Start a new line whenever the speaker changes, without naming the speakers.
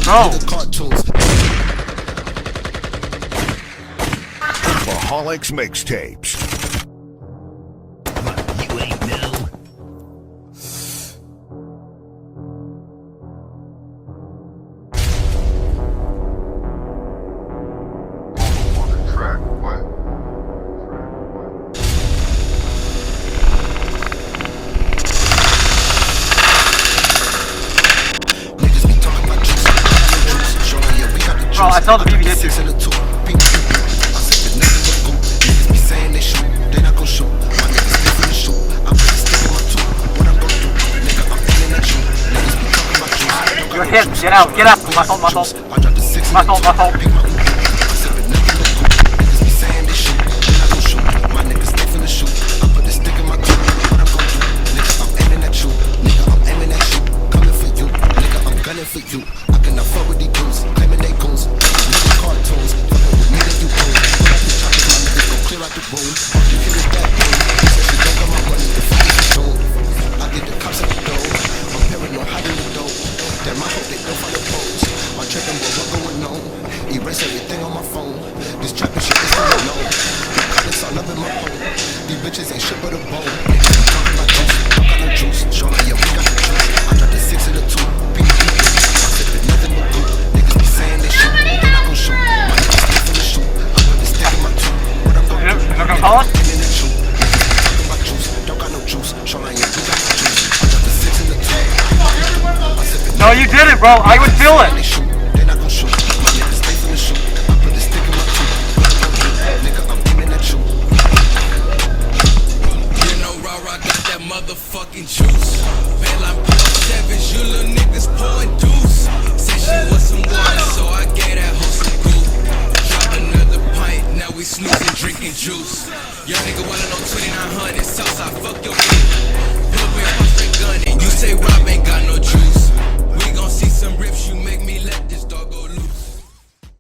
Bro.
Holics mixtapes.
You ain't know.
Bro, I saw the BB hit you. You're hit. Get out. Get out. Muscle.
For you, I cannot fuck with these dudes, claiming they goons, nigga cartoons, fucking with me that you own. Pull out the choppers, my niggas gon' clear out the room. You hear it that boom, he said she don't got my money, the fuck is the doom. I get the cops at the door, I'm paranoid hiding the dope. Damn, I hope they don't find the pose. My check them, but what going on? Erase everything on my phone. This trapping shit is still alone. The comments all up in my phone. These bitches ain't shit but a bone. Niggas be talking about juice, don't got no juice. Show me, yeah, we got the juice. I dropped the 6 and the 2. Nothing but good. Niggas be saying they shoot, they not gon' shoot. My niggas stay from the shoot. I put this stick in my tooth. What I'm gon' do? Niggas be in the shoot. Niggas be talking about juice, don't got no juice. Show me, yeah, we got the juice. I dropped the 6 and the 2.
No, you didn't, bro. I would feel it.
They not gon' shoot. My niggas stay from the shoot. I put this stick in my tooth. What I'm gon' do? Nigga, I'm aiming at you.
You know, raw, I got that motherfucking juice. Man, I'm 7, you little niggas pouring juice.